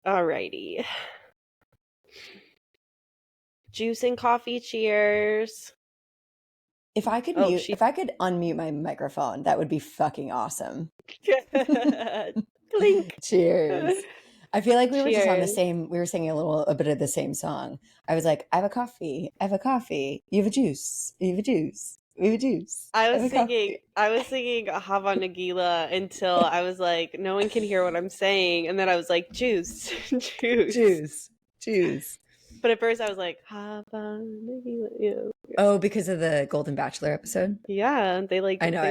Alrighty. Juice and coffee, cheers. If I could Oh, mute, she if I could unmute my microphone, that would be fucking awesome. clink. Cheers. I feel like we were just on the Cheers. same, we were singing a bit of the same song. I was like, I have a coffee. I have a coffee. You have a juice. You have a juice. We have a juice. I I was have a singing coffee. I was singing Hava Nagila until I was like, no one can hear what I'm saying, and then I was like, juice, juice. Juice. Juice. But at first I was like, Hava Nagila, Oh, because of the Golden Bachelor episode? yeah, I know they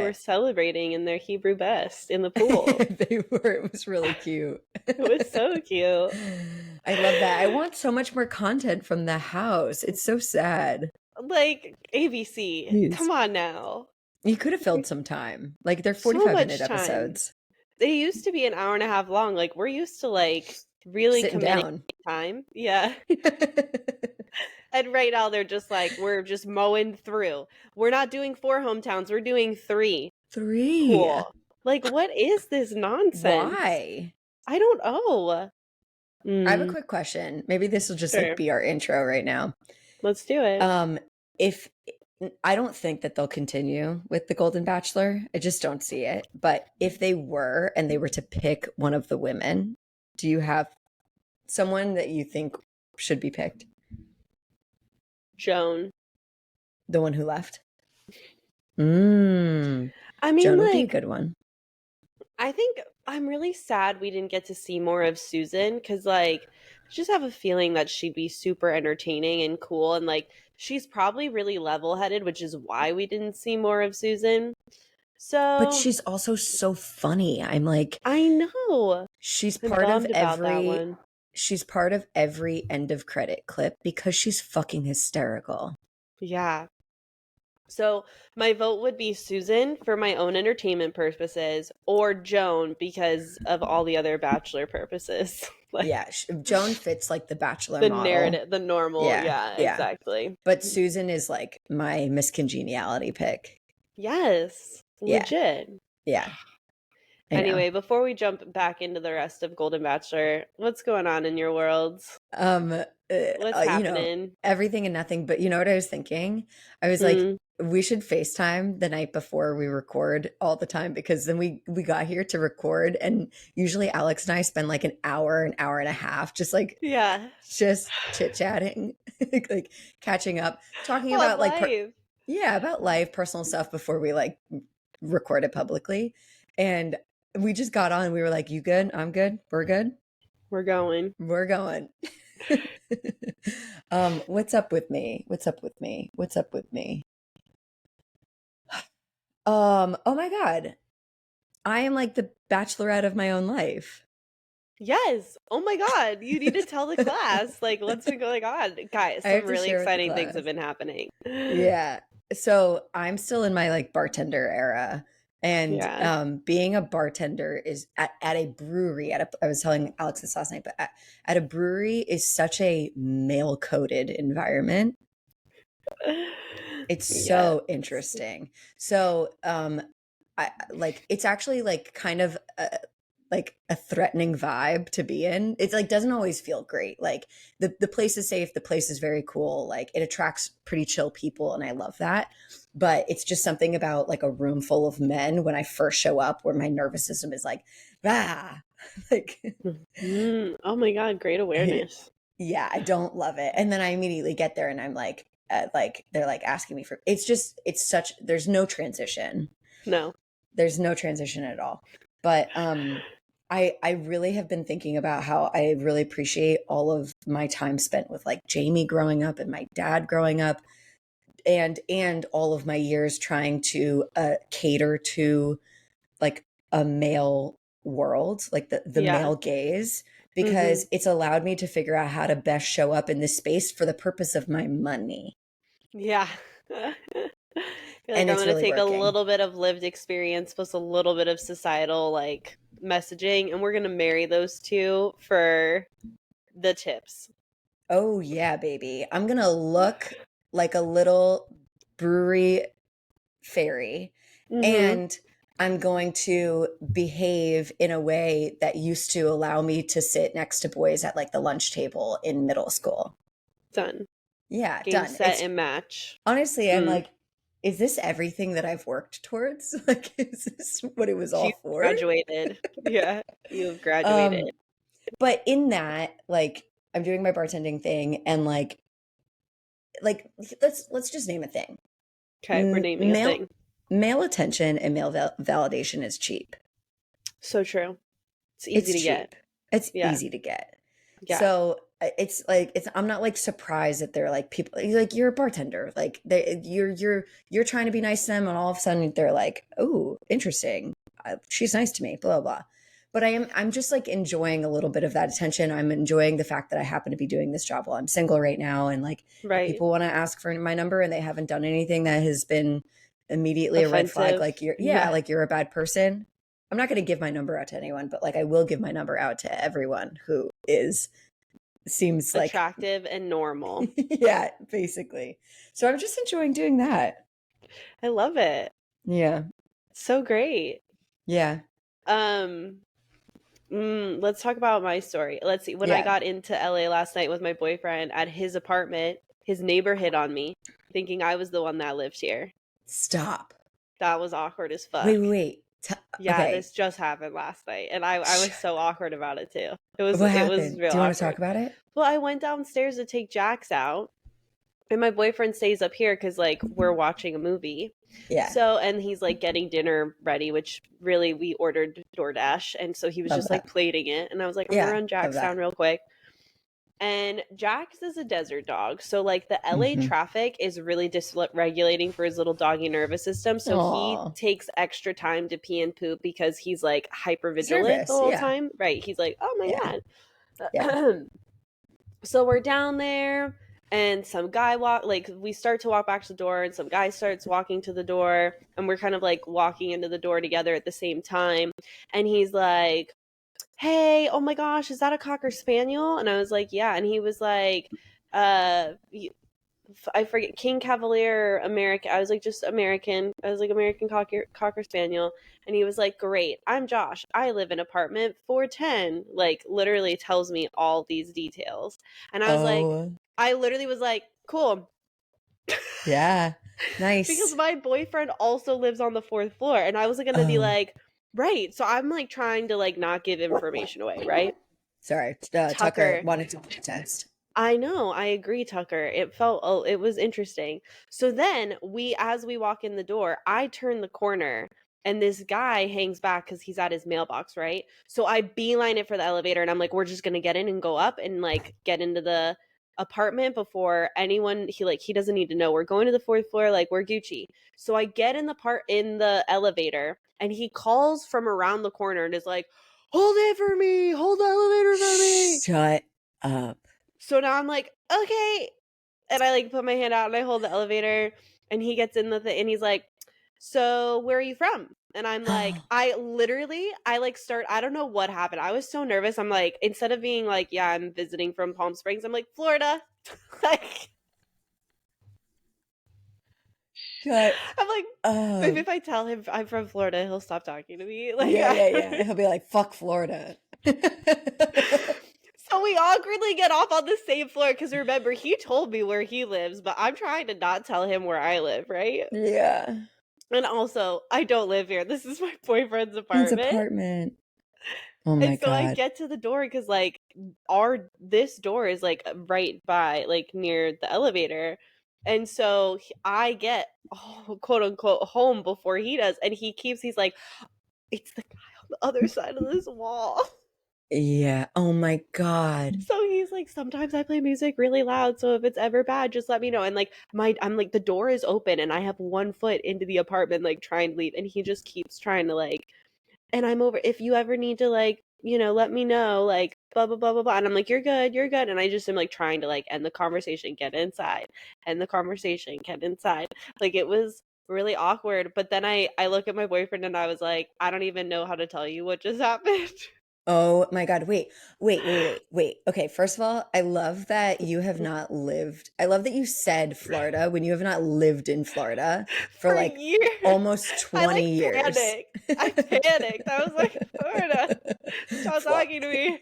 were it. celebrating in their Hebrew best in the pool. They were, it was really cute. It was so cute. I love that. I want so much more content from the house. It's so sad. Like ABC, Please. come on now. You could have filled some time. Like they're So 45-minute much time. episodes. They used to be an hour and a half long. Like we're used to like really Sitting committing down. time. Yeah. And right now they're just like, we're just mowing through. We're not doing 4 hometowns, we're doing 3. 3. Cool. Like, what is this nonsense? Why? I don't know. I have a Mm, quick question. Maybe this will just like sure. be our intro right now. Let's do it. If I don't think that they'll continue with the Golden Bachelor. I just don't see it. But if they were and they were to pick one of the women, do you have someone that you think should be picked? Joan. The one who left? Mm. I mean, Joan would be a like, good one. I think I'm really sad we didn't get to see more of Susan because, like, I just have a feeling that she'd be super entertaining and cool. And, like, she's probably really level headed, which is why we didn't see more of Susan. But So, she's also so funny. I'm like, I know. she's I'm part of bummed about that every one. she's part of every end of credit clip because she's fucking hysterical. Yeah. So my vote would be Susan for my own entertainment purposes or Joan because of all the other Bachelor purposes. Like Yeah, Joan fits like the Bachelor the model. narrative, the normal. Yeah, Yeah, yeah. exactly. But Susan is like my miscongeniality pick. Yes, Yeah, legit. yeah, I know. Anyway, before we jump back into the rest of Golden Bachelor, what's going on in your worlds? Um, What's you know, happening? everything and nothing. But you know what I was thinking? I was like, Hmm. we should FaceTime the night before we record all the time because then we got here to record, and usually Alex and I spend like an hour and a half, Yeah. just chit chatting, like catching up, talking On about live. yeah, about life, personal stuff before we like record it publicly. And we just got on. We were like, "You good? I'm good. We're good. We're going. We're going." What's up with me? What's up with me? What's up with me? Oh my God. I am like the bachelorette of my own life. Yes. Oh my God. You need to tell the class. Like, what's been going on? Guys, I some have to really share with the exciting things have class. been happening. Yeah. So I'm still in my like bartender era. And Yeah. being a bartender is at a brewery. I was telling Alex this last night, but at a brewery is such a male coded environment. It's Yes. so interesting. So I like it's actually like kind of like a threatening vibe to be in. It's like doesn't always feel great. Like the place is safe, the place is very cool. Like it attracts pretty chill people and I love that. But it's just something about like a room full of men when I first show up where my nervous system is like, ah, like Oh my God. Great awareness. yeah, I don't love it. And then I immediately get there and I'm like they're like asking me for it's such there's no transition. No. There's no transition at all. But I really have been thinking about how I really appreciate all of my time spent with like Jamie growing up and my dad growing up and all of my years trying to cater to like a male world, like the Yeah. male gaze, Hmm. because it's allowed me to figure out how to best show up in this space for the purpose of my money. Yeah. You're like, And I'm it's going to really take a working. little bit of lived experience plus a little bit of societal, like, messaging, and we're going to marry those two for the tips. Oh yeah, baby. I'm going to look like a little brewery fairy. Hmm. And I'm going to behave in a way that used to allow me to sit next to boys at like the lunch table in middle school. Done. Yeah, Game, done. set, It's and match. honestly, I'm Mm. like, is this everything that I've worked towards? Like, is this what it was You all for? graduated. Yeah, you have graduated. Um, but in that, like, I'm doing my bartending thing, and like let's just name a thing. Okay, we're naming a Male thing. male attention and male validation is cheap. So true. It's easy It's to get. cheap. It's Yeah. easy to get. Yeah. So it's like I'm not like surprised that they're like people like you're a bartender like you're trying to be nice to them and all of a sudden they're like, oh, interesting, she's nice to me, blah blah. But I'm just like enjoying a little bit of that attention. I'm enjoying the fact that I happen to be doing this job while I'm single right now, and like if Right. people want to ask for my number and they haven't done anything that has been immediately a red flag, Offensive. like Yeah. like you're a bad person. I'm not going to give my number out to anyone, but like I will give my number out to everyone who is seems like Attractive and normal. yeah, basically. So I'm just enjoying doing that. I love it. Yeah. So great. Yeah. Um, let's talk about my story. Let's see. When I Yeah. got into LA last night with my boyfriend at his apartment, his neighbor hit on me, thinking I was the one that lived here. Stop. That was awkward as Wait, fuck. wait, wait. Yeah, Okay. this just happened last night, and I was so awkward about it too. What It was happened? real Do you want to awkward. talk about it? Well, I went downstairs to take Jax out, and my boyfriend stays up here because like we're watching a movie. Yeah. So, and he's like getting dinner ready, which really we ordered DoorDash, and so he was Love just like that. plating it, and I was like, I'm gonna Yeah. run Love Jax down that. real quick. And Jax is a desert dog. So, like, the LA Mm-hmm. traffic is really dysregulating for his little doggy nervous system. So, he Oh, takes extra time to pee and poop because he's like hyper he's vigilant the nervous. whole Yeah. time. Right. He's like, oh Yeah. my Yeah. God. So, we're down there, and some guy we start to walk back to the door, and some guy starts walking to the door, and we're kind of like walking into the door together at the same time. And he's like, hey, oh my gosh, is that a Cocker Spaniel? And I was like, yeah. And he was like, uh, I forget, King Cavalier American. I was like, just American. I was like, American Cocker Spaniel. And he was like, great. I'm Josh. I live in apartment 410. Like, literally tells me all these details. And I was like, Oh, I literally was like, cool. yeah. Because Nice. my boyfriend also lives on the fourth floor. And I was going to be Oh, like, right. So I'm like trying to like not give information away, right? sorry. Tucker Tucker. wanted to test. I know, I agree, Tucker. It was interesting. So then as we walk in the door, I turn the corner and this guy hangs back because he's at his mailbox, right? So I beeline it for the elevator and I'm like, we're just gonna get in and go up and like get into the apartment before anyone he doesn't need to know. We're going to the fourth floor, like we're Gucci. So I get in the elevator and he calls from around the corner and is like, hold it for me, hold the elevator for me. Shut up. So now I'm like, okay. And I like put my hand out and I hold the elevator and he gets in the thing and he's like, so where are you from? And I'm like, I like start, I don't know what happened. I was so nervous. I'm like, instead of being like, yeah, I'm visiting from Palm Springs, I'm like, Florida. Like, Shut I'm like, maybe up. if I tell him I'm from Florida, he'll stop talking to me. Like, Yeah, yeah, yeah. He'll be like, fuck Florida. So we awkwardly get off on the same floor because remember, he told me where he lives, but I'm trying to not tell him where I live, right? Yeah. And also, I don't live here. This is my boyfriend's His apartment. apartment. Oh my And so I God. get to the door because like this door is like right by like near the elevator. And so I get quote unquote home before he does. And he's like, it's the guy on the other side of this wall. Yeah. Oh my God. So he's like, sometimes I play music really loud, so if it's ever bad, just let me know. And like I'm like, the door is open and I have one foot into the apartment, like trying to leave, and he just keeps trying to like, and I'm over, if you ever need to like, let me know, like blah blah blah blah blah. And I'm like, you're good, you're good. And I just am like trying to like end the conversation, get inside, end the conversation, get inside. Like it was really awkward. But then I look at my boyfriend and I was like, I don't even know how to tell you what just happened. Oh my God. Wait. Okay. First of all, I love that you have not lived. I love that you said Florida when you have not lived in Florida for For like years. almost I like 20 years. panicked. I panicked. I was like, Florida, stop Flo- talking to me.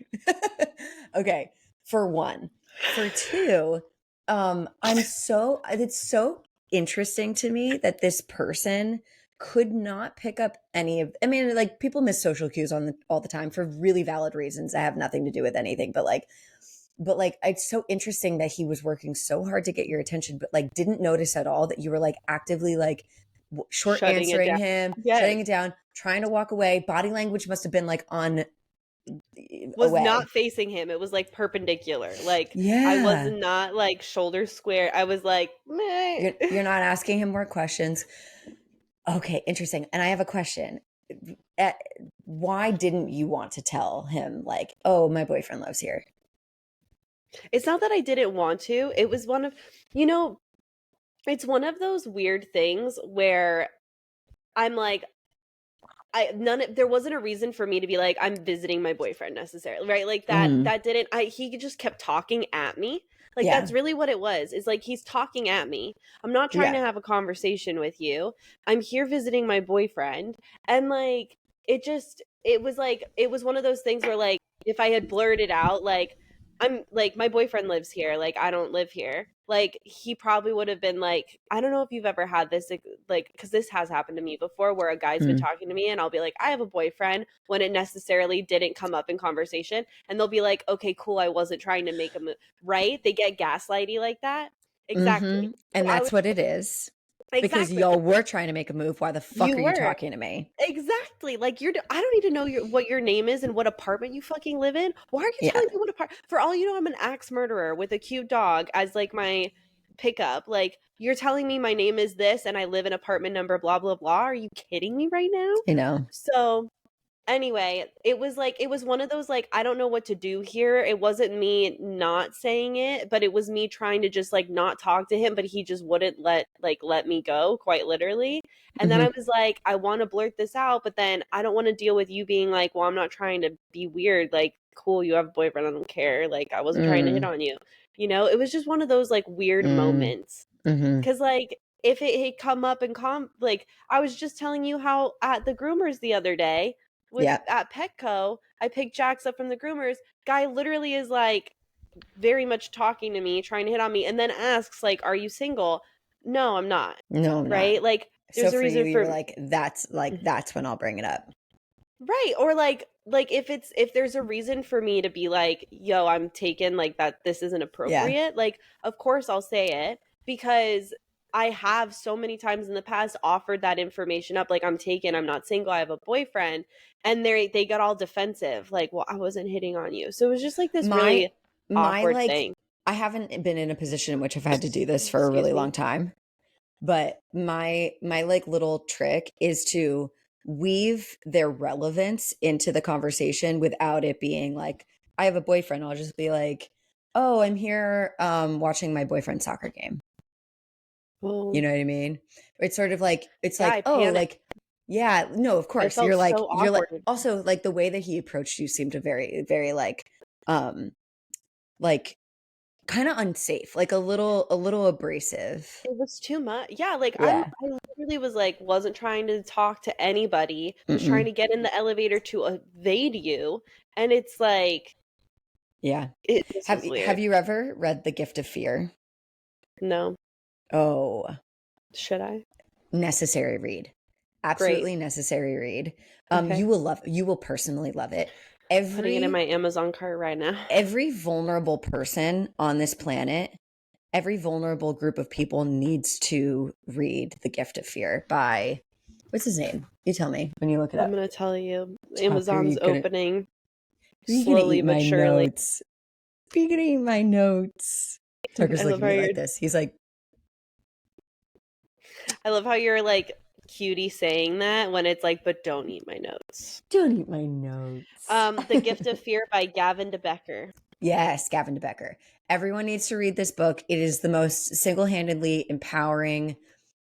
Okay. For one. For two, it's so interesting to me that this person could not pick up any of, I mean, like people miss social cues all the time for really valid reasons that have nothing to do with anything, but like it's so interesting that he was working so hard to get your attention but like didn't notice at all that you were like actively like short Shutting it answering down. him, Yes. shutting it down, trying to walk away. Body language must have been like on Was not away. facing him. It was like perpendicular. Like I was Yeah. not like shoulder square. I was like, meh. You're not asking him more questions. Okay, interesting. And I have a question. Uh, Why didn't you want to tell him like, "Oh, my boyfriend lives here"? It's not that I didn't want to. It was one of, you know, it's one of those weird things where I'm like, there wasn't a reason for me to be like I'm visiting my boyfriend necessarily, right? Like Mm, that didn't I he just kept talking at me. Like yeah. that's really what it was. Is like he's talking at me. I'm not trying Yeah. to have a conversation with you. I'm here visiting my boyfriend and like it was like it was one of those things where like if I had blurted out like I'm like my boyfriend lives here, like I don't live here. Like he probably would have been like, I don't know if you've ever had this like because this has happened to me before where a guy's been Mm, talking to me and I'll be like, I have a boyfriend when it necessarily didn't come up in conversation, and they'll be like, okay, cool, I wasn't trying to make a move, right? They get gaslighty like that. Exactly. mm-hmm. So And I that's was what it is. Because exactly. y'all were trying to make a move. Why the fuck You are you were. talking to me? Exactly. Like I don't need to know what your name is and what apartment you fucking live in. Why are you Yeah. telling me what apartment? For all you know, I'm an axe murderer with a cute dog as like my pickup. Like you're telling me my name is this and I live in apartment number blah blah blah. Are you kidding me right now? You know. So anyway, it was like it was one of those like I don't know what to do here. It wasn't me not saying it, but it was me trying to just like not talk to him, but he just wouldn't let me go, quite literally. And then I Hmm. was like, I want to blurt this out, but then I don't want to deal with you being like, well, I'm not trying to be weird. Like, cool, you have a boyfriend, I don't care. Like, I wasn't trying to hit Mm, on you. You know, it was just one of those like weird mm, moments. hmm. Cause like if it had come up and like I was just telling you how at the groomers the other day with Yeah. at Petco, I picked Jax up from the groomers. Guy literally is like very much talking to me, trying to hit on me, and then asks like, "Are you single?" No, I'm not. No, I'm not. Right? Like, So there's a for you, reason you're for like, that's when I'll bring it up. right, or like if there's a reason for me to be like, "Yo, I'm taken," like that this isn't Yeah. appropriate. Like, of course I'll say it because I have so many times in the past offered that information up like I'm taken, I'm not single, I have a boyfriend, and they got all defensive like, "Well, I wasn't hitting on you." So it was just like this My really my awkward like thing. I haven't been in a position in which I've had to do this for a Excuse really long me. time. But my like little trick is to weave their relevance into the conversation without it being like, I have a boyfriend. I'll just be like, oh, I'm here watching my boyfriend's soccer game. You Well, know what I mean? It's sort of like it's yeah, like, I oh, panicked. like, yeah, no, of I course. felt so You're like awkward. also like the way that he approached you seemed to very, very um like kind of unsafe, like a little abrasive. It was too much. Yeah, like Yeah. I literally was like wasn't trying to talk to anybody, was trying Mm-mm. to get in the elevator to evade you, and it's like Yeah. this was Have weird. you ever read The Gift of Fear? No, Oh, should I? necessary read. Great. Absolutely necessary read. Okay. You will personally love it. Putting it in Every my Amazon cart right now. every vulnerable person on this planet, every vulnerable group of people needs to read The Gift of Fear by what's his name? You tell me when you look it I'm up. gonna tell you, Tucker, Amazon's opening you gonna slowly eat but my surely. notes. You gonna eat my notes. Tucker's I love looking how at me you're like this. He's like, I love how you're like cutie saying that when it's like, but don't eat my notes. don't eat my notes. The Gift of Fear by Gavin de Becker. Yes, Gavin de Becker. Everyone needs to read this book. It is the most single handedly empowering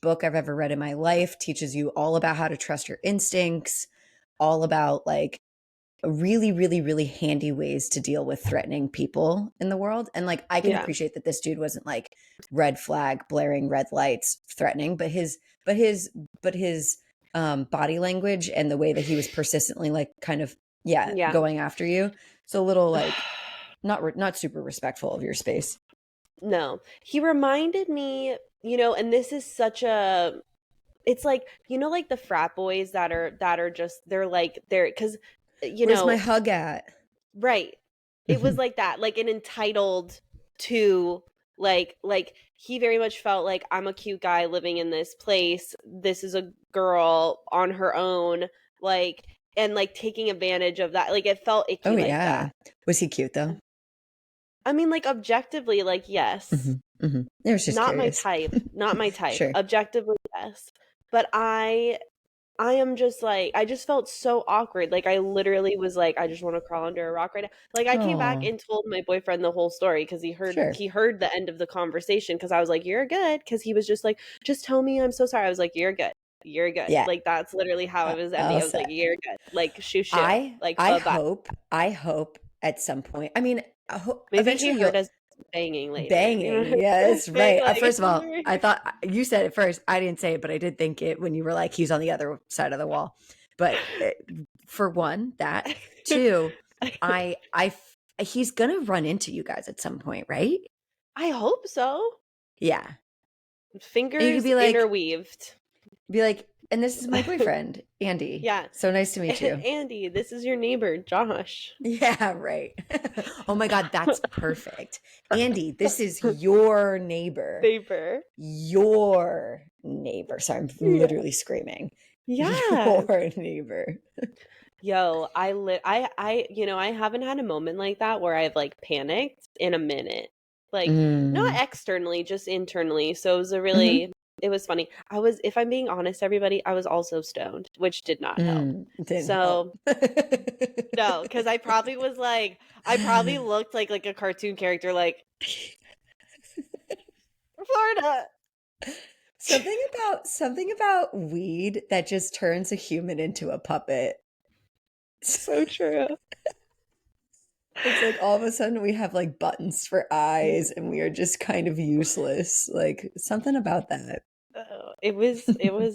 book I've ever read in my life. Teaches you all about how to trust your instincts, all about like really, really, really handy ways to deal with threatening people in the world. And like, I can Yeah. appreciate that this dude wasn't like red flag, blaring red lights, threatening, but his body language and the way that he was persistently like kind of, yeah, Yeah. going after you. So a little like not super respectful of your space. No. He reminded me, and this is such a it's like, like the frat boys that are just they're because you Where's my know hug at? right. It was like that, like an entitled to he very much felt like I'm a cute guy living in this place. This is a girl on her own, like and like taking advantage of that. Like it felt Oh icky like yeah. that. Was he cute though? I mean, like objectively, like yes. I was just Not my curious. type. Not my type. Sure. Objectively, yes. But I am just like I just felt so awkward. Like I literally was like I just want to crawl under a rock right now. Like I came back Oh, and told my boyfriend the whole story because sure. he heard the end of the conversation because I was like you're good because he was just like just tell me I'm so sorry. I was like you're good. You're good. Yeah. Like that's literally how I was ending. All I was like set. you're good. Like shoo shoo. I Like I bye bye. hope I hope at some point. I mean, Maybe he eventually heard you'll us banging later. You know banging. what Yeah, I'm that's saying? right. Like First of all, I thought you said it first. I didn't say it, but I did think it when you were like, he's on the other side of the wall. But for one, that two, he's gonna run into you guys at some point, right? I hope so. Yeah, and you could Fingers interweaved. be like, and this is my boyfriend, Andy. Yeah. So nice to meet you. Andy, this is your neighbor, Josh. Yeah, right. Oh my God, that's perfect. Andy, this is your neighbor. Neighbor. Your neighbor. Sorry, I'm Yeah. literally screaming. Yeah. Your neighbor. Yo, I haven't had a moment like that where I've like panicked in a minute. Like not Mm. externally, just internally. So Hmm. it was funny. If I'm being honest, everybody, I was also stoned, which did not help. Didn't help. So no, because I probably looked like a cartoon character, like Florida. Something about weed that just turns a human into a puppet. So true. It's like all of a sudden we have like buttons for eyes and we are just kind of useless. Like something about that. Oh, it was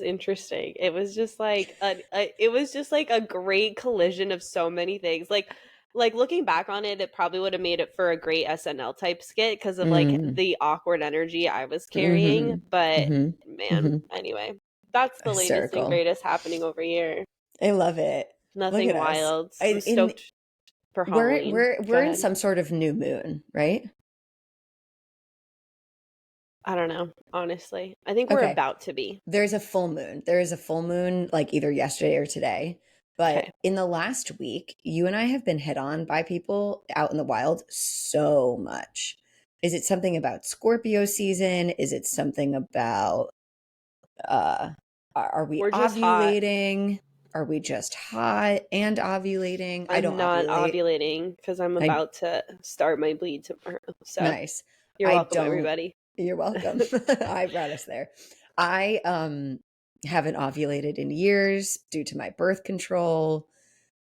interesting. It was just it was just like a great collision of so many things. Like looking back on it, it probably would have made it for a great SNL type skit because of like Mm. the awkward energy I was carrying. Hmm. But Hmm. man, Hmm. anyway, that's the latest and Hysterical. greatest happening over here. I love it. Look Nothing at us. wild. I'm In stoked for we're Halloween. we're Go we're in ahead. some sort of new moon, right? I don't know, honestly. I think we're Okay. about to be. There's a full moon. There is a full moon like either yesterday or today. But Okay. in the last week, you and I have been hit on by people out in the wild so much. Is it something about Scorpio season? Is it something about uh are we We're just hot. ovulating? Are we just hot and ovulating? I don't I'm not ovulate. ovulating because I'm I about to start my bleed tomorrow. So Nice. you're I welcome, don't. everybody. You're welcome. I brought us there. I haven't ovulated in years due to my birth control.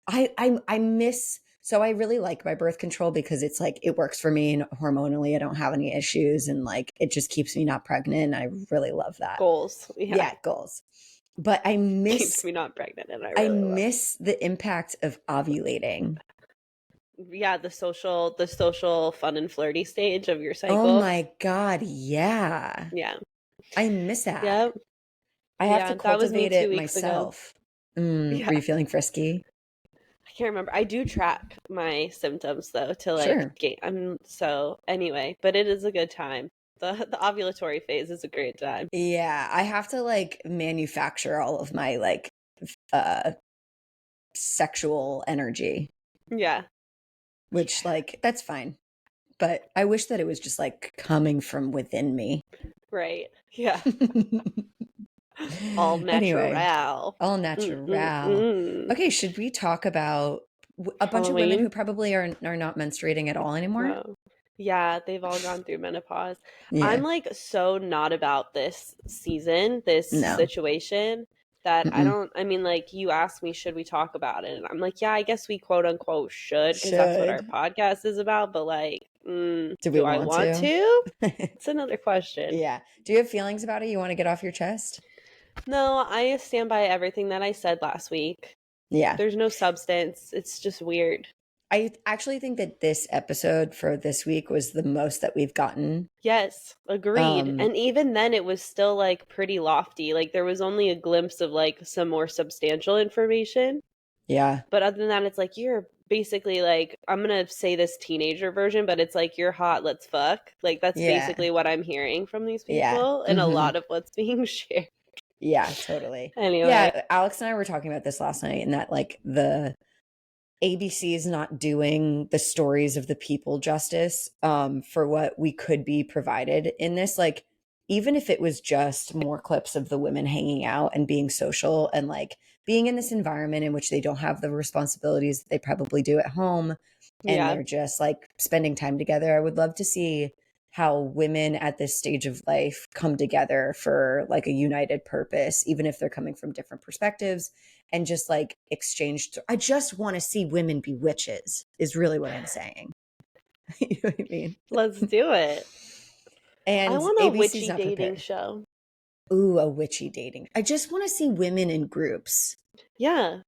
I miss so I really like my birth control because it's like it works for me and hormonally I don't have any issues and like it just keeps me not pregnant. I really love that. Goals. Yeah. Yeah, goals. But Keeps me not pregnant and I I really love it. miss the impact of ovulating. Yeah, the social fun and flirty stage of your Oh cycle. my God, yeah. Yeah. I miss that. Yep. I have to Yeah, that was me cultivate it 2 weeks ago. myself. Were Yeah. you feeling frisky? I can't remember. I do track my symptoms though to like Sure. gauge. I'm so anyway, but it is a good time. The ovulatory phase is a great time. Yeah, I have to like manufacture all of my like uh sexual energy, Yeah. which like that's fine. But I wish that it was just like coming from within me. Right. Yeah. All Anyway, natural. all natural. Mm-mm-mm. Okay, should we talk about a bunch of women who Halloween. probably are not menstruating at all anymore? Oh. Yeah, they've all gone through menopause. I'm Yeah. like so not about this season, this No. situation. that Mm-mm. I mean, like, you asked me, should we talk about it? And I'm like, yeah, I guess we quote unquote should, because that's what our Should. podcast is about. But, like, Do we do I want want to? to? It's another question. Yeah. Do you have feelings about it? You want to get off your chest? No, I stand by everything that I said last week. Yeah. There's no substance. It's just weird. I actually think that this episode for this week was the most that we've gotten. Yes, agreed. Um, And even then, it was still like pretty lofty. Like, there was only a glimpse of like some more substantial information. yeah. But other than that, it's like you're basically like, I'm gonna say this teenager version, but it's like, you're hot, let's fuck. Like, that's Yeah. basically what I'm hearing from these Yeah. people and a Hmm. lot of what's being shared. Yeah, totally. Anyway, Yeah, Alex and I were talking about this last night, and that like the ABC is not doing the stories of the people justice for what we could be provided in this. Like, even if it was just more clips of the women hanging out and being social and like being in this environment in which they don't have the responsibilities that they probably do at home and yeah. they're just like spending time together, I would love to see how women at this stage of life come together for like a united purpose, even if they're coming from different perspectives and just like exchange. I just want to see women be witches, is really what I'm saying. You know what I mean? Let's do it. I And want a ABC's witchy not dating prepared. show. Ooh, a witchy dating. I just want to see women in groups. Yeah.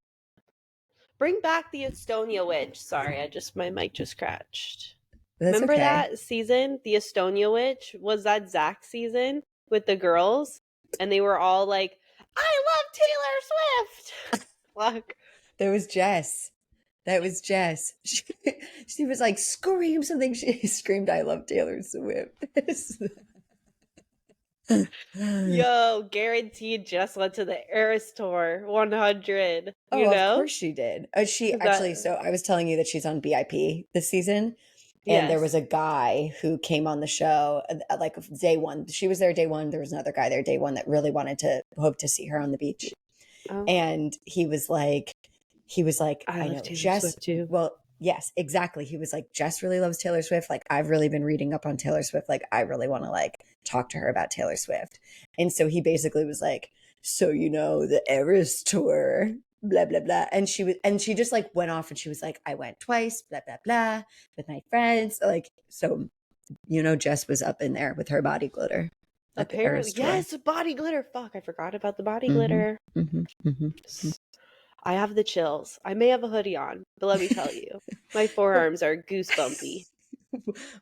Bring back the Estonia witch. Sorry, my mic just scratched. That's Remember okay. that season, the Estonia witch? Was that Zach season with the girls? And they were all like, I love Taylor Swift. Fuck. There was Jess. That was Jess. She was like, scream something. She screamed, I love Taylor Swift. Yo, guaranteed just went to the Eras Tour 100, Oh, you of know? course she did. She Is that, actually, so I was telling you that she's on BIP this season. And there was yes. a guy who came on the show like day one. She was there day one. There was another guy there day one that really wanted to hope to see her on the beach. Oh, And he was like, I I love know Taylor Jess. Swift too. Well, yes, exactly. He was like, Jess really loves Taylor Swift. Like, I've really been reading up on Taylor Swift. Like, I really want to like talk to her about Taylor Swift. And so he basically was like, so, you know, the Eras tour, blah, blah, blah. And she just like went off and she was like, I went twice, blah, blah, blah, with my friends. Like, so, you know, Jess was up in there with her body glitter at the Apparently, Eras tour. yes, body glitter. Fuck, I forgot about the body Mm-hmm, glitter. mm-hmm, mm-hmm. I have the chills. I may have a hoodie on, but let me tell you, my forearms are goosebumpy.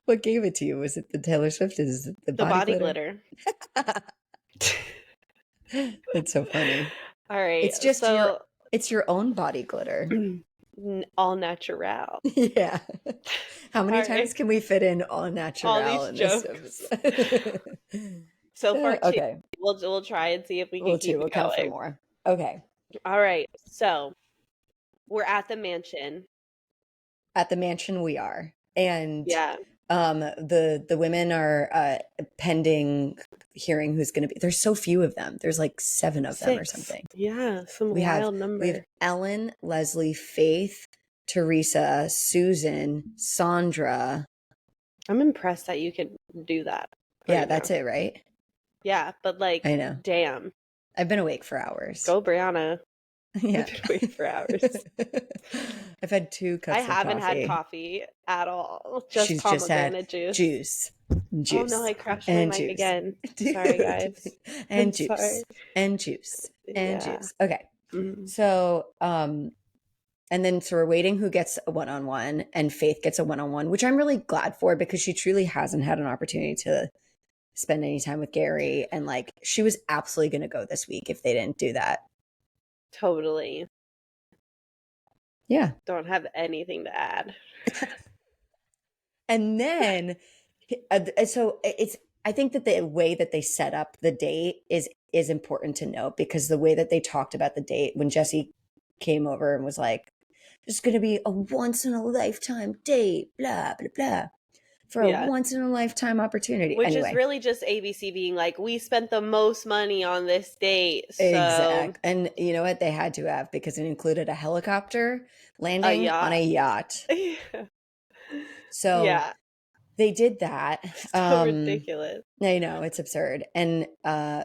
What gave it to you? Was it the Taylor Swift? Is it the The body body glitter? glitter. That's so funny. All right, It's just so it's your own body glitter. all natural. Yeah. How All many times right, can we fit in all all natural these in this jokes. episode? So far, two. Okay. We'll try and see if we can keep We'll it count for going. more. Okay. All right, so we're at the mansion. At the mansion we are. And Yeah, the women are pending hearing who's going to be. There's so few of them. There's like 7 of them or 6. something. Yeah, some We have wild number. Ellen, Leslie, Faith, Teresa, Susan, Sandra. I'm impressed that you can do that Yeah, right that's now. it, right? Yeah, but like, I know. damn, I've been awake for hours. go Brianna. Yeah. I've been waiting for hours. I've had 2 I cups of haven't had coffee. coffee at all. Just She's just had pomegranate juice. juice, Oh no, juice, I crashed my and mic juice. again. Sorry, guys. And I'm juice, sorry. and juice, and Yeah. juice. Okay. Mm. So, and then so we're waiting who gets a one-on-one, and Faith gets a one-on-one, which I'm really glad for because she truly hasn't had an opportunity to spend any time with Gerry. And like, she was absolutely going to go this week if they didn't do that. Totally. Yeah. Don't have anything to add. And then, so I think that the way that they set up the date is important to note because the way that they talked about the date when Jesse came over and was like, "It's going to be a once in a lifetime date," blah blah blah, for a Yeah. once in a lifetime opportunity. Which Anyway, is really just ABC being like, we spent the most money on this date, so exact. And you know what they had to have because it included a helicopter a landing on a yacht. So Yeah. they did that. So ridiculous. I know, it's absurd. And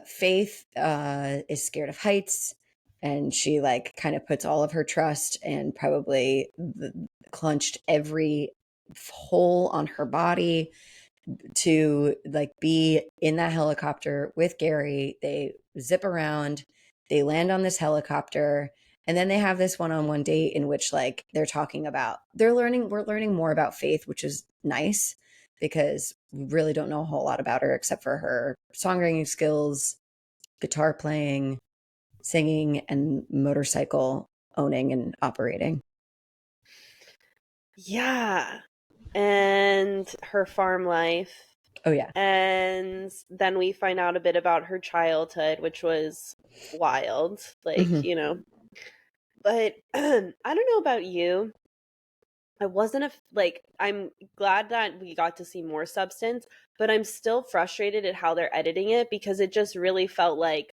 Faith is scared of heights. and she like kind of puts all of her trust and probably clenched every hole on her body to like be in that helicopter with Gerry. They zip around, they land on this helicopter, and then they have this one-on-one date in which like they're talking about we're learning more about Faith, which is nice because we really don't know a whole lot about her except for her songwriting skills, guitar playing, singing, and motorcycle owning and operating. Yeah. And her farm life. Oh yeah. And then we find out a bit about her childhood, which was wild. Mm-hmm. Like, you know. But I don't know about you. I wasn't like, I'm glad that we got to see more substance, but I'm still frustrated at how they're editing it because it just really felt like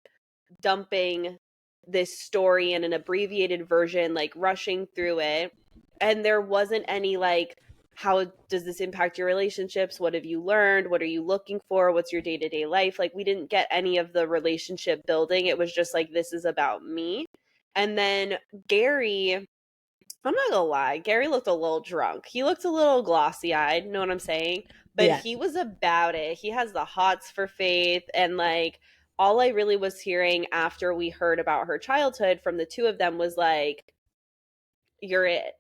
dumping this story in an abbreviated version, like rushing through it. And there wasn't any like, how does this impact your relationships? What have you learned? What are you looking for? What's your day to day life? Like, we didn't get any of the relationship building. It was just like, this is about me. And then Gerry, I'm not gonna lie, Gerry looked a little drunk. He looked a little glossy eyed, know what I'm saying? But Yeah. he was about it. He has the hots for Faith. And like, all I really was hearing after we heard about her childhood from the two of them was like, you're it,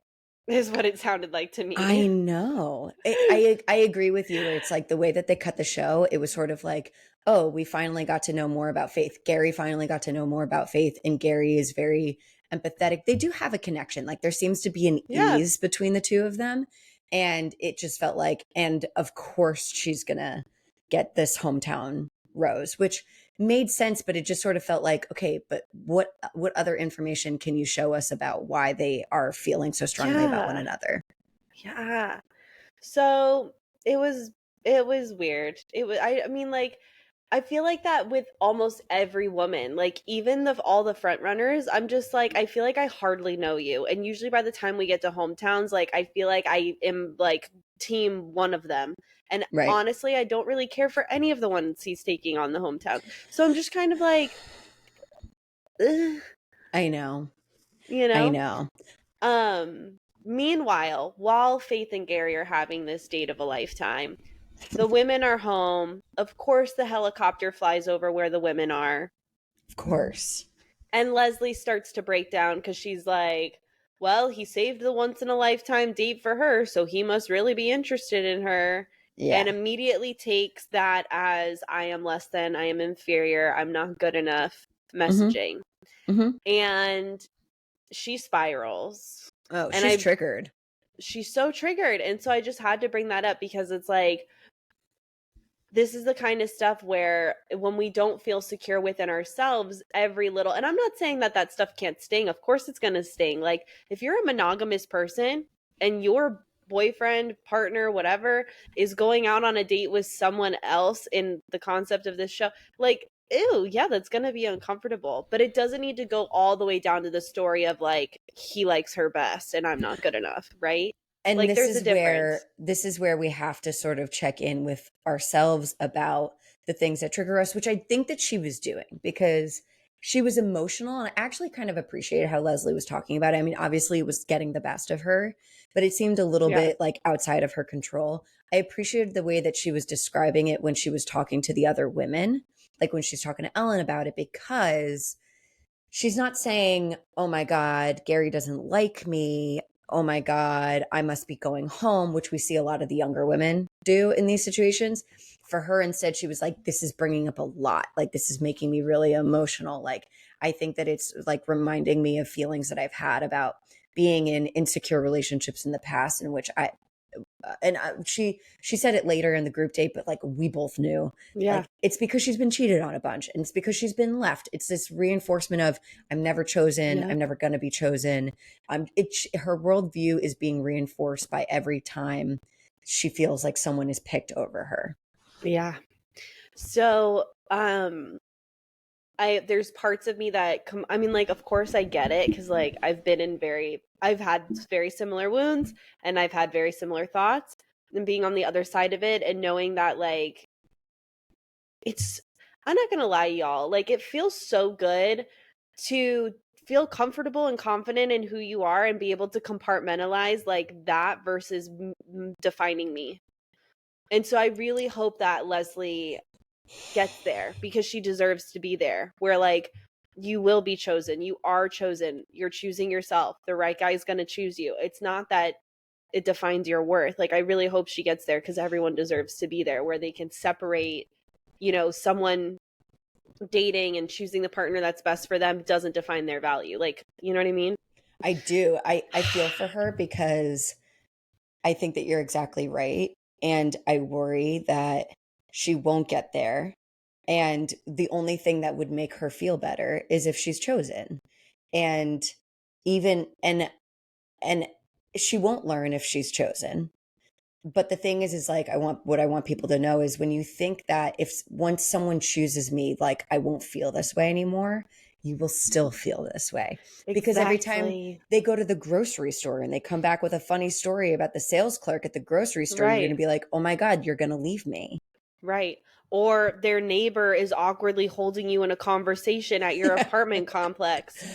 is what it sounded like to I me. know. I agree with you where it's like the way that they cut the show, it was sort of like, oh, we finally got to know more about Faith. Gerry finally got to know more about Faith, and Gerry is very empathetic. They do have a connection. Like there seems to be an Yeah. ease between the two of them. And it just felt like, and of course she's gonna get this hometown rose, which made sense, but it just sort of felt like, okay, but what other information can you show us about why they are feeling so strongly about one Yeah. another? Yeah. So it was weird. I mean, like, I feel like that with almost every woman. Like, even the all the front runners, I'm just like, I feel like I hardly know you. And usually by the time we get to hometowns, like, I feel like I am like team one of them. And Right. honestly, I don't really care for any of the ones he's taking on the hometown. So I'm just kind of like, ugh, I know. you I know? know. Meanwhile, while Faith and Gerry are having this date of a lifetime, the women are home. Of course, the helicopter flies over where the women are. Of course. And Leslie starts to break down because she's like, well, he saved the once in a lifetime date for her, so he must really be interested in her. And Yeah. immediately takes that as I am less than, I am inferior, I'm not good enough Mm-hmm. messaging. Mm-hmm. And she spirals. Oh, And she's triggered. she's so triggered. And so I just had to bring that up because it's like, this is the kind of stuff where when we don't feel secure within ourselves, every little, and I'm not saying that that stuff can't sting. Of course it's going to sting. Like, if you're a monogamous person and your boyfriend, partner, whatever, is going out on a date with someone else in the concept of this show, like, ew, yeah, that's going to be uncomfortable. But it doesn't need to go all the way down to the story of like, he likes her best and I'm not good enough, right? And Like, there's a difference. this is where we have to sort of check in with ourselves about the things that trigger us, which I think that she was doing because she was emotional, and I actually kind of appreciated how Leslie was talking about it. I mean, obviously it was getting the best of her, but it seemed a little Yeah. bit like outside of her control. I appreciated the way that she was describing it when she was talking to the other women, like when she's talking to Ellen about it, because she's not saying, oh my God, Gerry doesn't like me. Oh my God, I must be going home, which we see a lot of the younger women do in these situations. For her, instead, she was like, this is bringing up a lot. Like, this is making me really emotional. Like, I think that it's like reminding me of feelings that I've had about being in insecure relationships in the past, in which she said it later in the group date, but like we both knew, Yeah. like it's because she's been cheated on a bunch, and it's because she's been left. It's this reinforcement of I'm never chosen, Yeah. I'm never going to be chosen. Her worldview is being reinforced by every time she feels like someone is picked over her. Yeah. So, I there's parts of me that come, I mean, like, of course I get it because like I've had very similar wounds and I've had very similar thoughts, and being on the other side of it and knowing that like it's I'm not gonna lie, y'all, like, it feels so good to feel comfortable and confident in who you are and be able to compartmentalize like that versus defining me. And so I really hope that Leslie gets there because she deserves to be there, where like you will be chosen, you are chosen, you're choosing yourself, the right guy's going to choose you. It's not that it defines your worth. Like I really hope she gets there because everyone deserves to be there, where they can separate, someone dating and choosing the partner that's best for them doesn't define their value. Like, you know what I mean? I do. I feel for her because I think that you're exactly right. And I worry that she won't get there. And the only thing that would make her feel better is if she's chosen. And even and she won't learn if she's chosen. But the thing is like what I want people to know is when you think that if once someone chooses me, like I won't feel this way anymore, you will still feel this way. Because every time Exactly. they go to the grocery store and they come back with a funny story about the sales clerk at the grocery store, you're going Right. to be like, oh my God, you're going to leave me. Right. Or their neighbor is awkwardly holding you in a conversation at your apartment complex.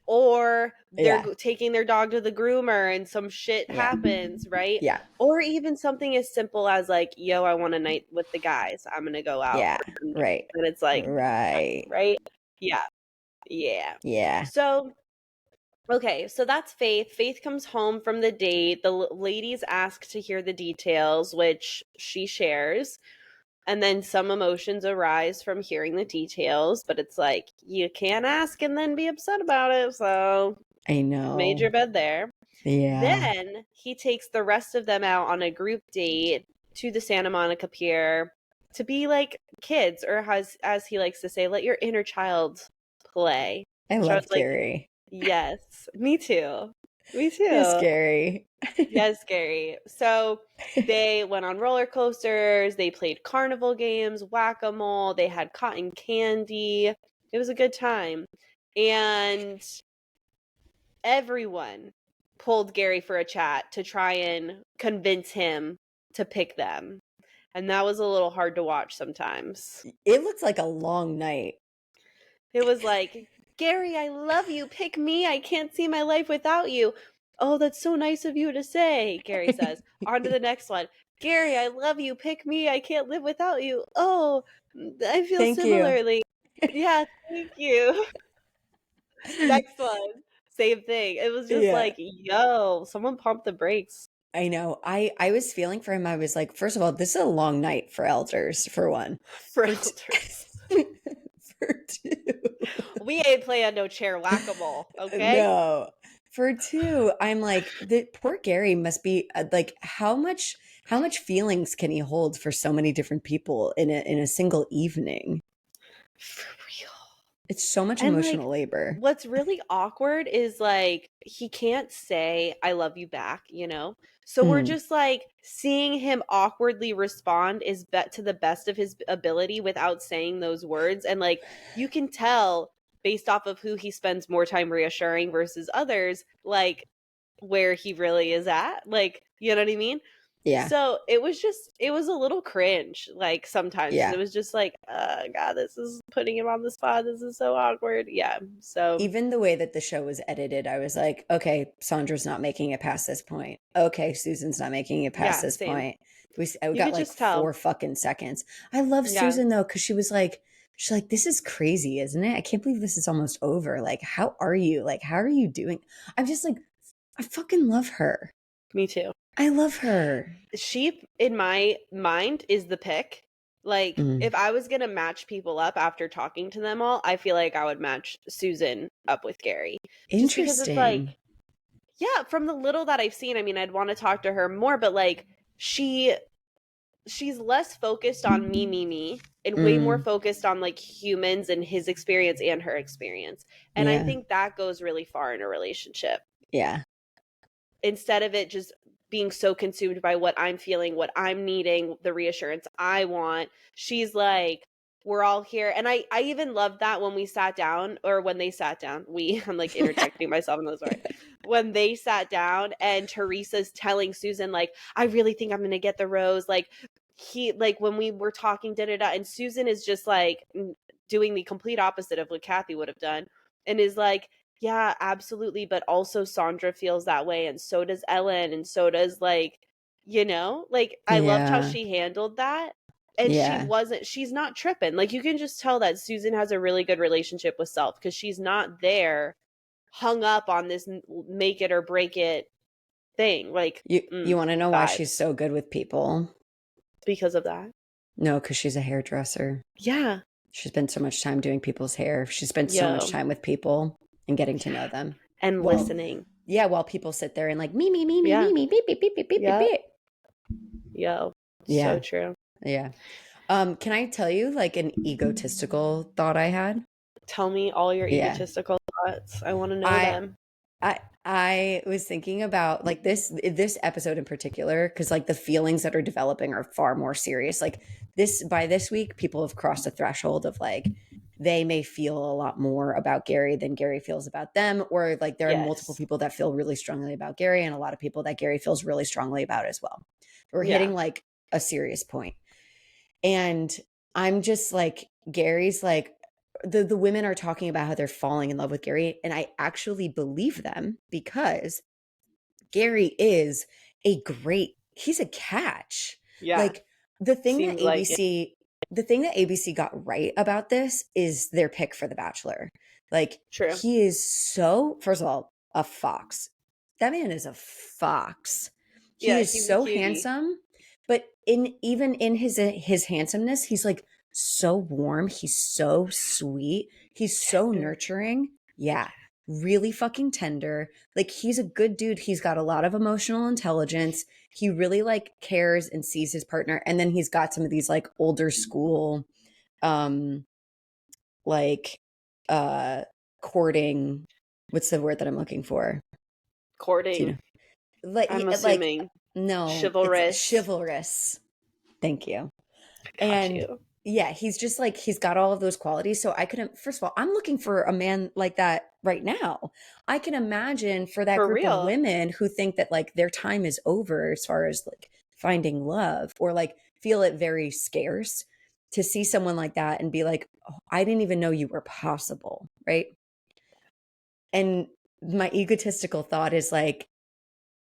Or they're Yeah. taking their dog to the groomer and some shit Yeah. happens, right? Yeah. Or even something as simple as like, yo, I want a night with the guys. I'm going to go out Yeah. for Sunday. Right. And it's like, Right. right? Yeah. Yeah. Yeah. So, okay, so that's Faith. Faith comes home from the date. The ladies ask to hear the details, which she shares. And then some emotions arise from hearing the details, but it's like you can't ask and then be upset about it. So I made your know. bed there. Yeah. Then he takes the rest of them out on a group date to the Santa Monica Pier to be like kids, or as he likes to say, let your inner child play. I Which I was love like, Gerry. yes, me too. Me It's too. scary. Yes, Gerry. So they went on roller coasters, they played carnival games, whack-a-mole, they had cotton candy. It was a good time. And everyone pulled Gerry for a chat to try and convince him to pick them. And that was a little hard to watch sometimes. It looks like a long night. It was like, Gerry, I love you. Pick me. I can't see my life without you. Oh, that's so nice of you to say, Gerry says. On to the next one. Gerry, I love you. Pick me. I can't live without you. Oh, I feel Thank you. similarly. Yeah, thank you. Next one. Same thing. It was just Yeah. like, yo, someone pump the brakes I know. I was feeling for him. I was like, first of all, this is a long night for elders, for one. for For elders. for two. We ain't playing no chair whack-a-mole, okay? No. For two, I'm like, the poor Gerry must be like, how much feelings can he hold for so many different people in a single evening? For real. It's so much And like, emotional labor. what's really awkward is like he can't say I love you back, So we're Mm, just like seeing him awkwardly respond is bet to the best of his ability without saying those words. And like you can tell based off of who he spends more time reassuring versus others, like where he really is at. Like, you know what I mean? yeah. So it was a little cringe, like sometimes, because Yeah. it was just like, God, this is putting him on the spot. This is so awkward. Yeah. So, Even the way that the show was edited, I was like, okay, Sandra's not making it past this point. Okay, Susan's not making it past yeah, this same. point. We You got could like just tell. 4 fucking seconds. I love Yeah. Susan though, because she's like, this is crazy, isn't it? I can't believe this is almost over. Like, how are you? Like, how are you doing? I'm just like, I fucking love her. Me too. I love her. She, in my mind, is the pick. Like, Mm, if I was going to match people up after talking to them all, I feel like I would match Susan up with Gerry. Just because it's like, interesting. yeah, from the little that I've seen, I mean, I'd want to talk to her more, but like, she she's less focused on me and way more Mm, focused on like humans and his experience and her experience. And I yeah. think that goes really far in a relationship. Yeah. Instead of it just being so consumed by what I'm feeling, what I'm needing, the reassurance I want, she's like, we're all here. And I even loved that when we sat down, or when they sat down, I'm like interjecting myself in the story. When they sat down and Teresa's telling Susan, like, I really think I'm going to get the rose. Like, when we were talking, da da da. And Susan is just like doing the complete opposite of what Kathy would have done, and is like, Yeah, absolutely, but also Sandra feels that way, and so does Ellen, and so does, like, like, I loved how Yeah. she handled that, and Yeah. she's not tripping, like, you can just tell that Susan has a really good relationship with self, because she's not there hung up on this make it or break it thing, like, You want to know why she's vibes so good with people? because of that. No, because she's a hairdresser. Yeah. She spent so much time doing people's hair. She spent so much Yo. time with people and getting to Yeah. know them. And Well, listening. yeah, while people sit there and like Yeah. me, beep, beep, beep, beep, beep, beep, Yep. beep. Yo. So Yeah, true. yeah. Can I tell you like an egotistical thought I had? Tell me all your Yeah. egotistical thoughts. I want to know I them. I was thinking about like this episode in particular because like the feelings that are developing are far more serious. Like by this week, people have crossed a threshold of like they may feel a lot more about Gerry than Gerry feels about them, or like there are multiple Yes. people that feel really strongly about Gerry and a lot of people that Gerry feels really strongly about as well. We're Yeah. hitting like a serious point. And I'm just like, Gary's like, the women are talking about how they're falling in love with Gerry. And I actually believe them because Gerry is he's a catch. Yeah. Like the thing that Seems like it. ABC, the thing that ABC got right about this is their pick for The Bachelor. Like True. he is so, first of all, a fox. That man is a fox. He Yeah, is he's a so cutie. handsome, but even in his handsomeness, he's like so warm. He's so sweet. He's so Tender. nurturing. Yeah, really fucking tender. Like he's a good dude. He's got a lot of emotional intelligence. He really like cares and sees his partner. And then he's got some of these like older school um like uh courting, what's the word that I'm looking for? Do you Courting. know? Like I'm like assuming. no, it's Chivalrous. chivalrous. Thank you. I got And you. yeah, he's just like he's got all of those qualities. So I couldn't first of all, I'm looking for a man like that right now. I can imagine for that For group of real. women who think that like their time is over as far as like finding love or like feel it very scarce to see someone like that and be like, oh, I didn't even know you were possible, right? And my egotistical thought is like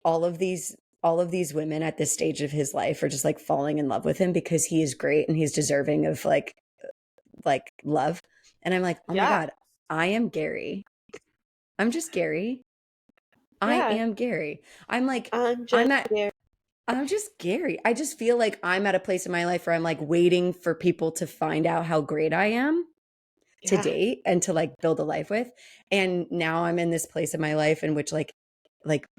all of these all of these women at this stage of his life are just like falling in love with him because he is great and he's deserving of like love. And I'm like, oh my Yeah. God, I am Gerry. I'm just Gerry. I Yeah. am Gerry. I'm like, I'm I'm just at, there. I'm just Gerry. I just feel like I'm at a place in my life where I'm like waiting for people to find out how great I am to Yeah. date and to like build a life with. And now I'm in this place in my life in which like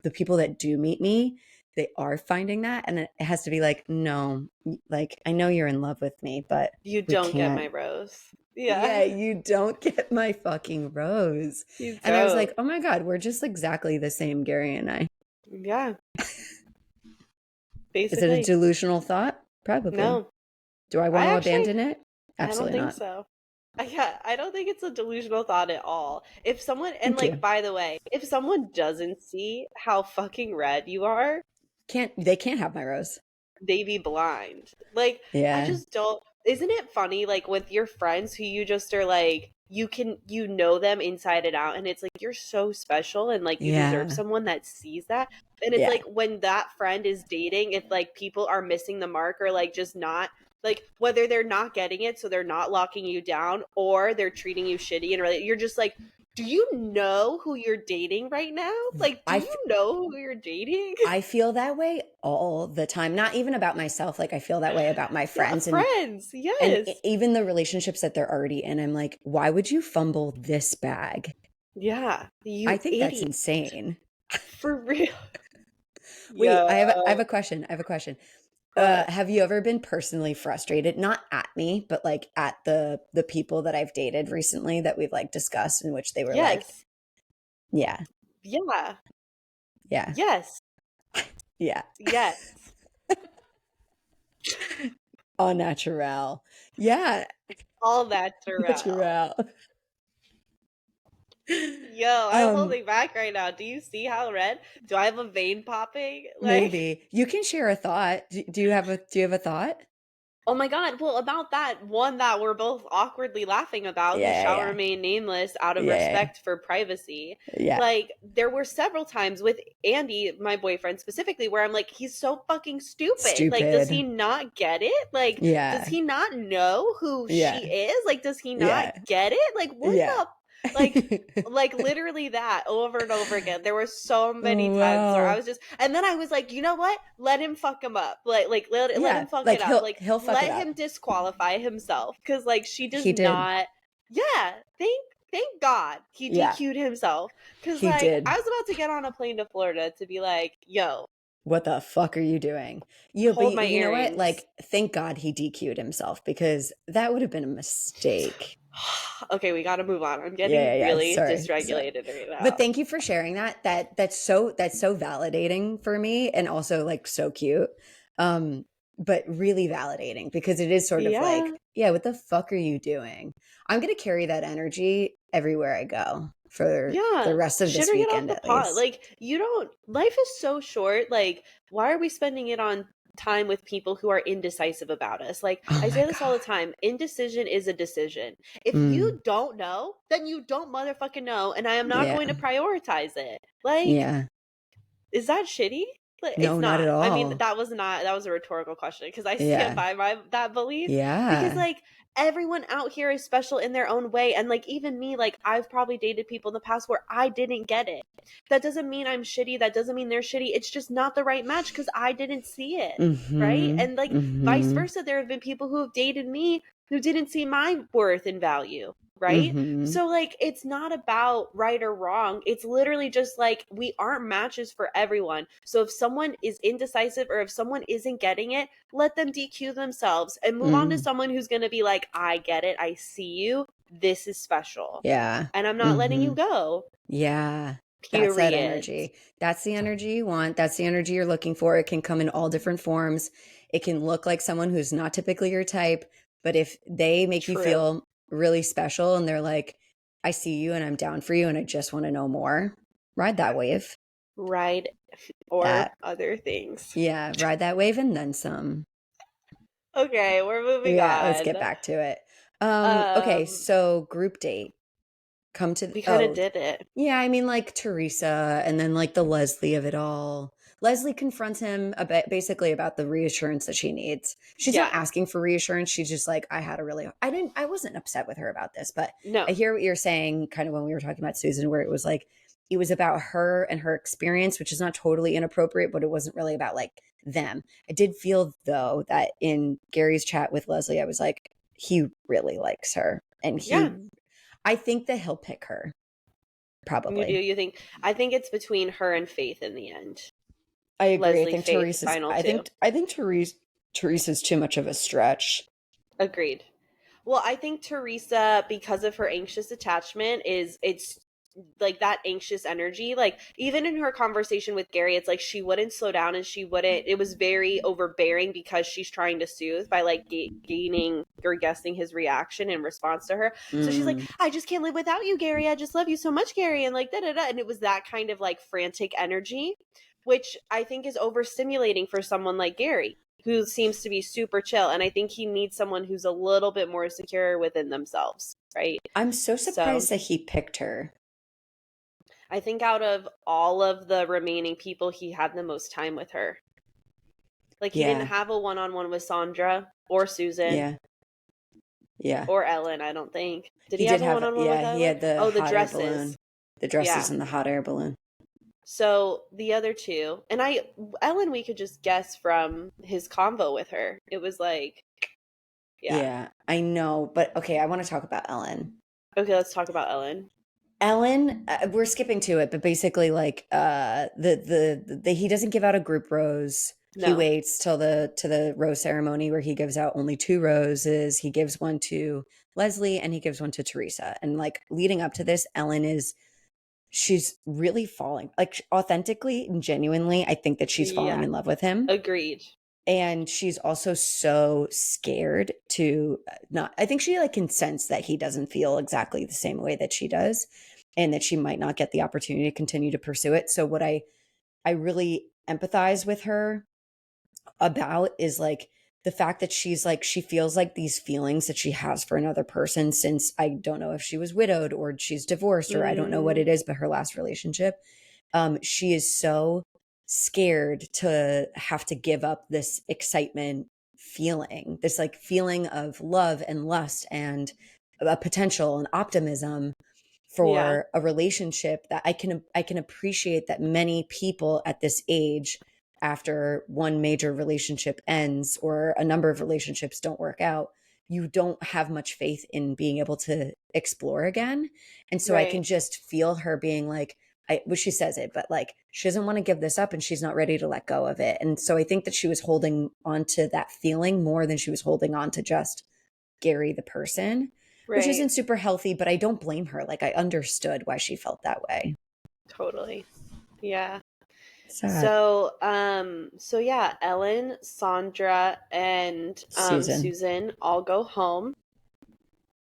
the people that do meet me, they are finding that. And it has to be like, no, like I know you're in love with me, but You we don't get can't. my rose. Yeah, Yeah. you don't get my fucking rose. You And I was don't. like, oh my God, we're just exactly the same, Gerry and I. Yeah. Is it a Basically. delusional thought? Probably. No. Do I I want to actually abandon it? I don't Absolutely think not. so. I don't think it's a delusional thought at all. If someone, and Thank like, you. by the way, if someone doesn't see how fucking red you are, They can't have my rose. they be blind. Like, I Yeah. just don't. Isn't it funny, like, with your friends who you just are like, you know them inside and out, and it's like, you're so special, and like, you deserve Yeah. someone that sees that. And it's Yeah. like, when that friend is dating, if like people are missing the mark or like just not, like, whether they're not getting it, so they're not locking you down, or they're treating you shitty, and really, you're just like, do you know who you're dating right now? Like, do I you know who you're dating? I feel that way all the time. Not even about myself, like I feel that way about my Yeah, friends friends. and Yes. even the relationships that they're already in. I'm like, why would you fumble this bag? Yeah, I you think that's idiot. insane. For real. Wait, Yeah. I have a question. I have a question. What? Have you ever been personally frustrated, not at me, but like at the people that I've dated recently that we've like discussed in which they were like, Yes. yeah, Yeah. yeah, Yes. yeah, Yes. au natural. Yeah, All that around. natural. Yo, I'm um, holding back right now. Do you see how red? Do I have a vein popping? Like, Maybe you can share a thought. Do you have a thought? Oh my God. Well, about that one that we're both awkwardly laughing about, who Yeah, shall yeah, remain nameless out of yeah, respect for privacy. yeah, Like, there were several times with Andy, my boyfriend specifically, where I'm like, he's so fucking stupid. Like, does he stupid. not get it? Like, does Yeah, he not know who yeah, she is? Like, does he not yeah, get it? Like, what yeah. the? Like, like literally that over and over again. There were so many Oh, times where I wow. was just, and then I was like, you know what? Let him fuck him up. Let Yeah, him fuck like it up. Like, he'll fuck it let up. him disqualify himself because like she does He did. not. Yeah, thank God he Yeah, DQ'd himself because he like did. I was about to get on a plane to Florida to be like, yo, What the fuck are you doing? Yeah, but hold my you know what? earrings. Like, thank God he DQ'd himself because that would have been a mistake. Okay, we got to move on. I'm Yeah, getting yeah, yeah. really Sorry, sorry. dysregulated right But now. thank you for sharing that. That's so validating for me and also like so cute. Um, but really validating because it is sort of like, Yeah. yeah, what the fuck are you doing? I'm gonna carry that energy everywhere I go for the Yeah, rest of shit this or get off weekend the at pot. least. Like, you don't, life is so short. Like, why are we spending it on time with people who are indecisive about us? Like, Oh I my say this all the God. time, indecision is a decision. If Mm, you don't know, then you don't motherfucking know, and I am not yeah. going to prioritize it. Like, Yeah. is that shitty? Like, it's No, not at not. I mean, all. that was a rhetorical question because I stand Yeah. by my that belief because Yeah. like everyone out here is special in their own way and like even me like I've probably dated people in the past where I didn't get it. That doesn't mean I'm shitty, that doesn't mean they're shitty. It's just not the right match cuz I didn't see it, right? Mm-hmm. And like vice Mm-hmm. versa, there have been people who have dated me who didn't see my worth and value, right? Mm-hmm. So like it's not about right or wrong. It's literally just like we aren't matches for everyone. So if someone is indecisive or if someone isn't getting it, let them DQ themselves and move on to Mm. someone who's going to be like, "I get it. I see you. This is special." Yeah. And I'm not letting Mm-hmm. you go. Yeah. That's that Period. energy. That's the energy you want. That's the energy you're looking for. It can come in all different forms. It can look like someone who's not typically your type, but if they make you True. feel really special and they're like, I see you and I'm down for you and I just want to know more, ride that wave. Right or That, other things. yeah, ride that wave and then some. Okay, we're moving Yeah, let's get on. back to it. Okay, Um so group date. Come to, we kind of oh, did it. yeah, I mean, like Teresa and then like the Leslie of it all. Leslie confronts him a bit, basically about the reassurance that she needs. She's not Yeah. asking for reassurance. She's just like, I wasn't upset with her about this, but I No. hear what you're saying kind of when we were talking about Susan, where it was like, it was about her and her experience, which is not totally inappropriate, but it wasn't really about like them. I did feel though that in Gary's chat with Leslie, I was like, he really likes her and Yeah. I think that he'll pick her. You do? Probably. You think? I think it's between her and Faith in the end. I agree. Leslie, Faith, final two. I think Teresa's too much of a stretch. Agreed. Well, I think Teresa, because of her anxious attachment, it's like that anxious energy. Like even in her conversation with Gary, it's like she wouldn't slow down and she wouldn't. It was very overbearing because she's trying to soothe by like gaining or guessing his reaction in response to her. So she's like, Mm, "I just can't live without you, Gary. I just love you so much, Gary," and like da da da. And it was that kind of like frantic energy, which I think is overstimulating for someone like Gary who seems to be super chill. And I think he needs someone who's a little bit more secure within themselves, right? I'm so So surprised that he picked her. I think out of all of the remaining people, he had the most time with her. Like he didn't Yeah. have a one on one with Sandra or Susan Yeah. Yeah. or Ellen, I don't think. Did He he did have a one have on one with yeah, he Ellen? had the Oh, the hot air dresses. balloon. The dresses Yeah. and the hot air balloon. So the other two, and Ellen, we could just guess from his convo with her. It was like, yeah. Yeah, I know, but okay, I want to talk about Ellen. Okay, let's talk about Ellen. Ellen, we're skipping to it, but basically, like, the he doesn't give out a group rose. He No. waits till the to the rose ceremony where he gives out only two roses. He gives one to Leslie and he gives one to Teresa. And like leading up to this, Ellen is she's really falling, like authentically and genuinely. I think that she's falling Yeah. in love with him, Agreed. and she's also so scared to not I think she like can sense that he doesn't feel exactly the same way that she does and that she might not get the opportunity to continue to pursue it. So what I really empathize with her about is like the fact that she's like, she feels like these feelings that she has for another person, since I don't know if she was widowed or she's divorced, or I don't know what Mm, it is, but her last relationship, she is so scared to have to give up this excitement feeling, this like feeling of love and lust and a potential and optimism yeah, for a relationship that I can appreciate that many people at this age, after one major relationship ends or a number of relationships don't work out, you don't have much faith in being able to explore again. And so I right. can just feel her being like, well, she says it, but like she doesn't want to give this up and she's not ready to let go of it. And so I think that she was holding on to that feeling more than she was holding on to just Gerry the person, which Right. isn't super healthy, but I don't blame her. Like I understood why she felt that way. Totally. Yeah. Sad. So yeah, Ellen, Sandra, and Susan. Susan all go home,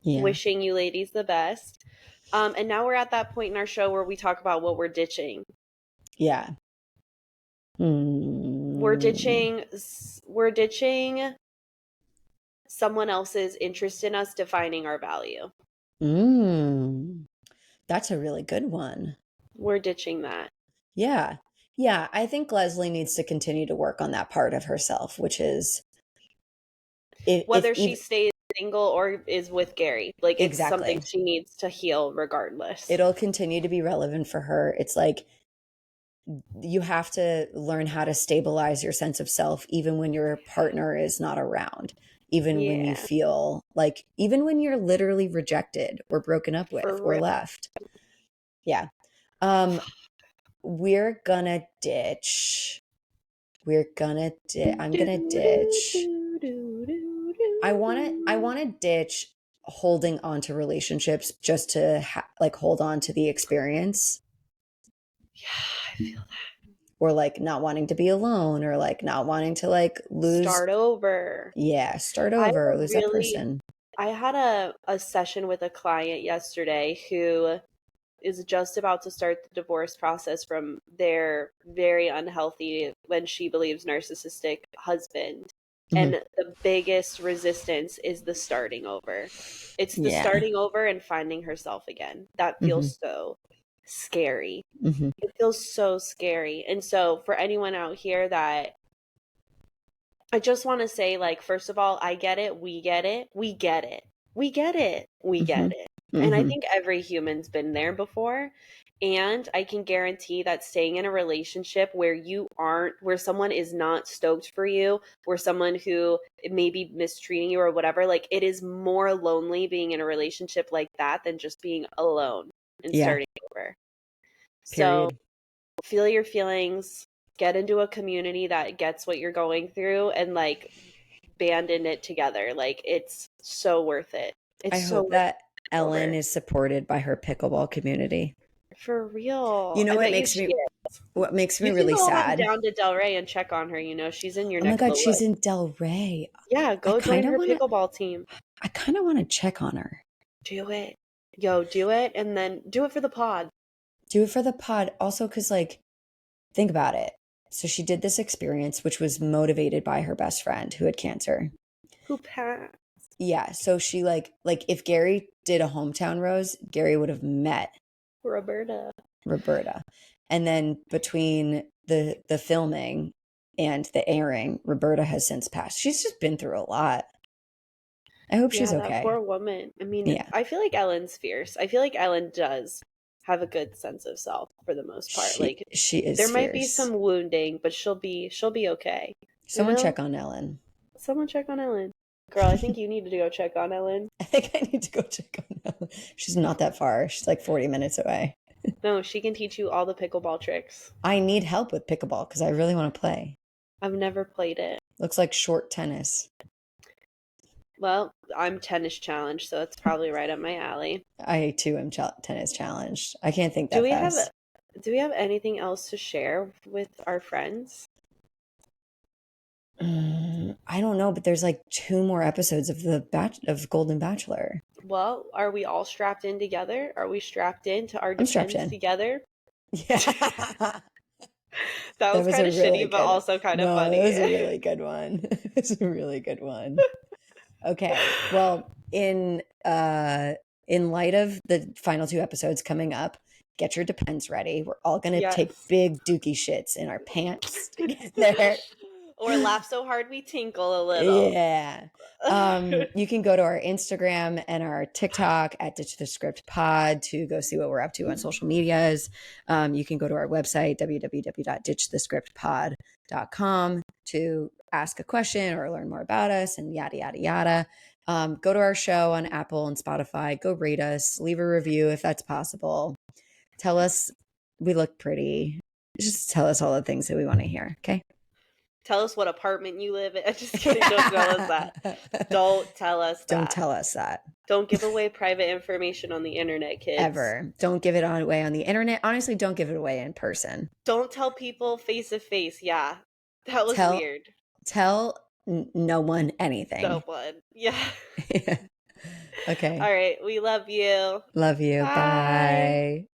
Yeah. wishing you ladies the best. And now we're at that point in our show where we talk about what we're ditching. Yeah. We're Mm. ditching we're ditching someone else's interest in us defining our value. Mm. That's a really good one. We're ditching that. Yeah. Yeah. I think Leslie needs to continue to work on that part of herself, which is if Whether she even stays single or is with Gerry, like it's something exactly. she needs to heal regardless. It'll continue to be relevant for her. It's like you have to learn how to stabilize your sense of self even when your partner is not around, even when you Yeah, feel like, even when you're literally rejected or broken up with for or real. left. Yeah. um we're gonna ditch I'm gonna ditch I want to ditch holding on to relationships just to like hold on to the experience, Yeah, I feel or like not wanting to be alone, or like not wanting to like lose. start over. Yeah, start I had over, a lose that really person. I had a session with a client yesterday who is just about to start the divorce process from their very unhealthy, when she believes narcissistic husband. Hmm. And the biggest resistance is the starting over. It's the Yeah. starting over and finding herself again. That Hmm. feels so scary. Hmm. It feels so scary. And so for anyone out here that, I just want to say, like, first of all, I get it. We get it. We get it. We get it. We Hmm. get it. And I Hmm. think every human's been there before. And I can guarantee that staying in a relationship where where someone is not stoked for you, where someone who may be mistreating you or whatever, like, it is more lonely being in a relationship like that than just being alone and Yeah. starting over. So Period. feel your feelings, get into a community that gets what you're going through, and like band in it together. Like it's so worth it. I It's so hope worth that it Ellen over. is supported by her pickleball community. For You real. know I what bet you makes she me is. what makes me You can really go on sad? down to Delray and check on her. You know, she's in your Oh my neck of god, the she's woods. in Del Rey. Yeah, I go join kind of her want to pickleball team. I kind of want to check on her. Do it. Yo, do it and then do it for the pod. Do it for the pod also, cuz like, think about it. So she did this experience which was motivated by her best friend who had cancer. Who passed? Yeah, so she like if Gerry did a hometown rose, Gerry would have met Roberta. Roberta. And then between the filming and the airing, Roberta has since passed. She's just been through a lot. I hope she's Yeah, that okay. poor woman. I mean, Yeah. I feel like Ellen's fierce. I feel like Ellen does have a good sense of self for the most part. She Like she there is might be fierce. some wounding, but she'll be okay. You Someone know? check on Ellen. Someone check on Ellen. Girl, I think you need to go check on Ellen. I think I need to go check on Ellen. She's not that far. She's like 40 minutes away. No, she can teach you all the pickleball tricks. I need help with pickleball because I really want to play. I've never played it. Looks like short tennis. Well, I'm tennis challenged, so it's probably right up my alley. I too am tennis challenged. I can't think Do that we have fast. do we have anything else to share with our friends? I don't know, but there's like two more episodes of of Golden Bachelor. Well, are we all strapped in together? Are we strapped in to our I'm strapped defense in. together? Yeah. That That was was kind a of really shitty, but good. also kind of No, that was funny. a really good one. It's a really good one. Okay. Well, in light of the final two episodes coming up, get your Depends ready. We're all gonna take Yes. big dookie shits in our pants to get there. Or laugh so hard we tinkle a little. Yeah. You can go to our Instagram and our TikTok at Ditch the Script Pod to go see what we're up to on social medias. You can go to our website, www.ditchthescriptpod.com, to ask a question or learn more about us and yada, yada, yada. Go to our show on Apple and Spotify. Go rate us, leave a review if that's possible. Tell us we look pretty. Just tell us all the things that we want to hear. Okay. Tell us what apartment you live in. Just kidding. Don't tell us that. Don't tell us Don't that. tell us that. Don't give away private information on the internet, kids. Ever. Don't give it away on the internet. Honestly, don't give it away in person. Don't tell people face to face. Yeah. That was Tell weird. tell no one No anything. one. Yeah. Okay. All right. We love you. Love you. Bye. Bye.